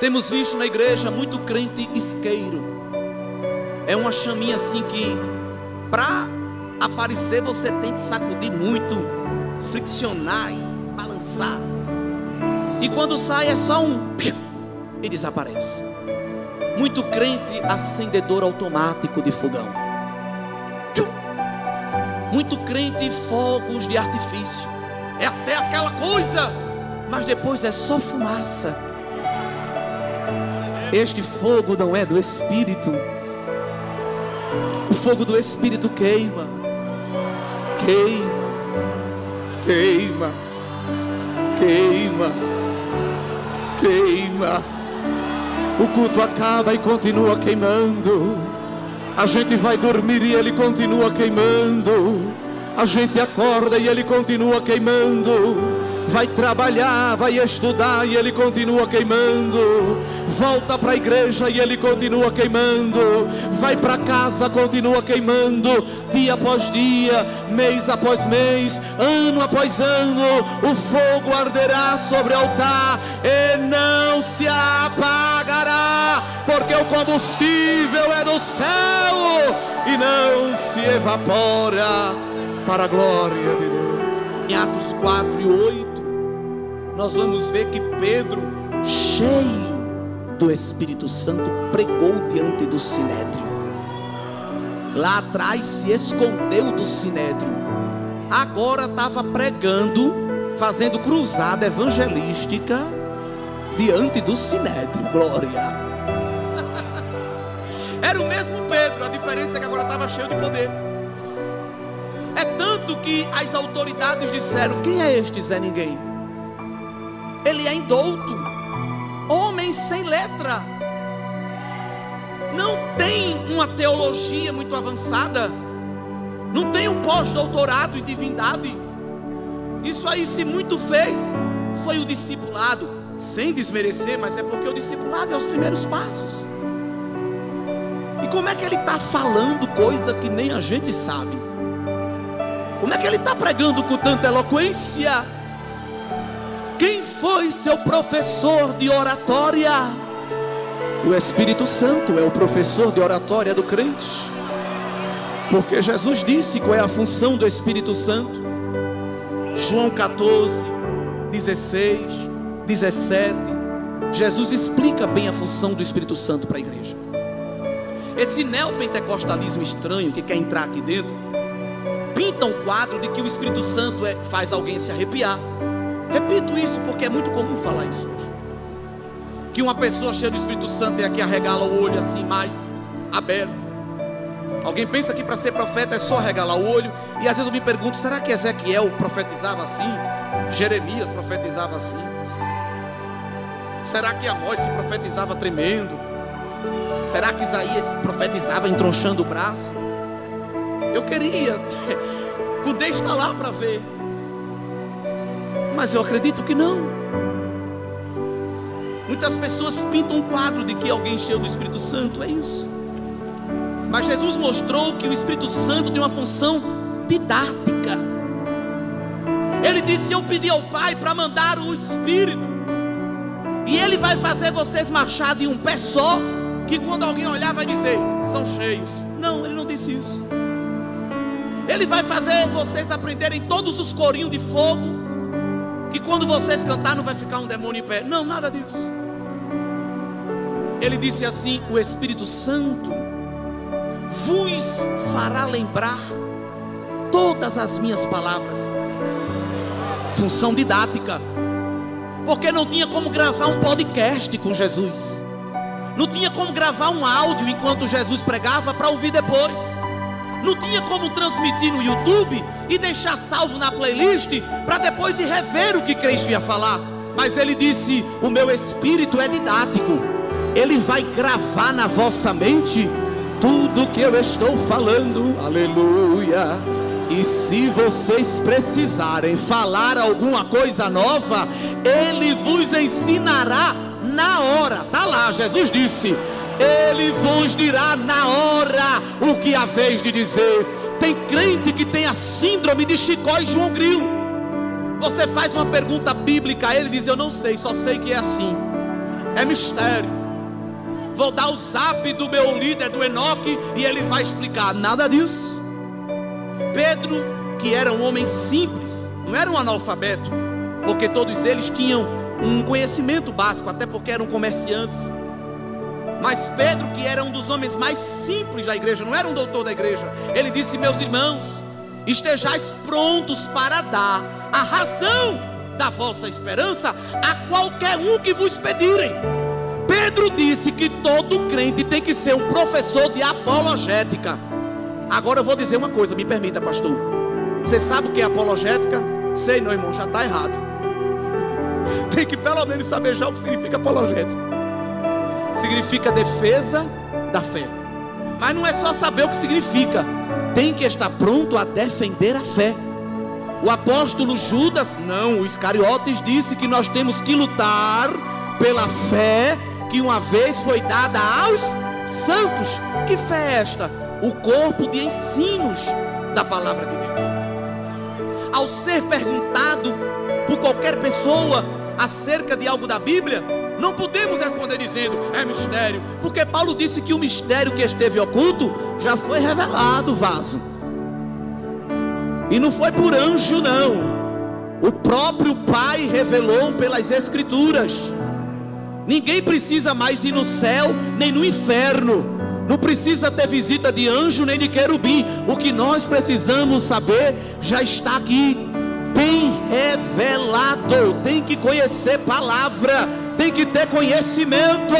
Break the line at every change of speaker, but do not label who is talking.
Temos visto na igreja muito crente isqueiro. É uma chaminha assim que para aparecer você tem que sacudir muito, friccionar e balançar. E quando sai é só um e desaparece. Muito crente acendedor automático de fogão. Muito crente fogos de artifício. É até aquela coisa, mas depois é só fumaça. Este fogo não é do Espírito. O fogo do Espírito queima, queima, queima, queima, queima. O culto acaba e continua queimando. A gente vai dormir e ele continua queimando. A gente acorda e ele continua queimando. Vai trabalhar, vai estudar e ele continua queimando. Volta para a igreja e ele continua queimando. Vai para casa, continua queimando. Dia após dia, mês após mês, ano após ano. O fogo arderá sobre o altar e não se apagará, porque o combustível é do céu e não se evapora, para a glória de Deus. Em Atos 4 e 8 nós vamos ver que Pedro, cheio do Espírito Santo, pregou diante do Sinédrio. Lá atrás se escondeu do Sinédrio. Agora estava pregando, fazendo cruzada evangelística diante do Sinédrio. Glória. Era o mesmo Pedro, a diferença é que agora estava cheio de poder. É tanto que as autoridades disseram: quem é este Zé Ninguém? Ele é indouto, homem sem letra, não tem uma teologia muito avançada, não tem um pós-doutorado em divindade. Isso aí, se muito fez, foi o discipulado, sem desmerecer, mas é porque o discipulado é os primeiros passos. E como é que ele está falando coisa que nem a gente sabe? Como é que ele está pregando com tanta eloquência? Quem foi seu professor de oratória? O Espírito Santo é o professor de oratória do crente. Porque Jesus disse qual é a função do Espírito Santo. João 14, 16, 17. Jesus explica bem a função do Espírito Santo para a igreja. Esse neopentecostalismo estranho que quer entrar aqui dentro pinta um quadro de que o Espírito Santo faz alguém se arrepiar. Repito isso porque é muito comum falar isso hoje. Que uma pessoa cheia do Espírito Santo é a que arregala o olho assim mais aberto. Alguém pensa que para ser profeta é só arregalar o olho. E às vezes eu me pergunto: será que Ezequiel profetizava assim? Jeremias profetizava assim? Será que Amós se profetizava tremendo? Será que Isaías profetizava entronchando o braço? Eu queria poder estar lá para ver, mas eu acredito que não. Muitas pessoas pintam um quadro de que alguém cheio do Espírito Santo é isso. Mas Jesus mostrou que o Espírito Santo tem uma função didática. Ele disse: eu pedi ao Pai para mandar o Espírito, e Ele vai fazer vocês marchar de um pé só, que quando alguém olhar vai dizer: são cheios. Não, Ele não disse isso. Ele vai fazer vocês aprenderem todos os corinhos de fogo, que quando vocês cantar não vai ficar um demônio em pé. Não, nada disso. Ele disse assim: o Espírito Santo vos fará lembrar todas as minhas palavras. Função didática. Porque não tinha como gravar um podcast com Jesus, não tinha como gravar um áudio enquanto Jesus pregava para ouvir depois, não tinha como transmitir no YouTube e deixar salvo na playlist para depois ir rever o que Cristo ia falar. Mas ele disse: o meu Espírito é didático, ele vai gravar na vossa mente tudo que eu estou falando. Aleluia. E se vocês precisarem falar alguma coisa nova, ele vos ensinará na hora. Está lá, Jesus disse: ele vos dirá na hora o que há vez de dizer. Tem crente que tem a síndrome de Chicó e João Grilo. Você faz uma pergunta bíblica a ele, diz: eu não sei, só sei que é assim. é mistério. Vou dar o zap do meu líder, do Enoque, e ele vai explicar. Nada disso. Pedro, que era um homem simples, não era um analfabeto, porque todos eles tinham um conhecimento básico, até porque eram comerciantes. Mas Pedro, que era um dos homens mais simples da igreja, não era um doutor da igreja, ele disse: meus irmãos, estejais prontos para dar a razão da vossa esperança a qualquer um que vos pedirem. Pedro disse que todo crente tem que ser um professor de apologética. Agora eu vou dizer uma coisa, me permita, pastor. Você sabe o que é apologética? Sei não, irmão, já está errado. Tem que pelo menos saber já o que significa apologética. Significa defesa da fé. Mas não é só saber o que significa, tem que estar pronto a defender a fé. O apóstolo Judas, não, o Iscariotes, disse que nós temos que lutar pela fé que uma vez foi dada aos santos. Que fé é esta? O corpo de ensinos da palavra de Deus. Ao ser perguntado por qualquer pessoa acerca de algo da Bíblia, não podemos responder dizendo é mistério, porque Paulo disse que o mistério que esteve oculto já foi revelado, vaso. E não foi por anjo não, o próprio Pai revelou pelas Escrituras. Ninguém precisa mais ir no céu nem no inferno, não precisa ter visita de anjo nem de querubim. O que nós precisamos saber já está aqui, bem revelado. Tem que conhecer palavra, tem que ter conhecimento.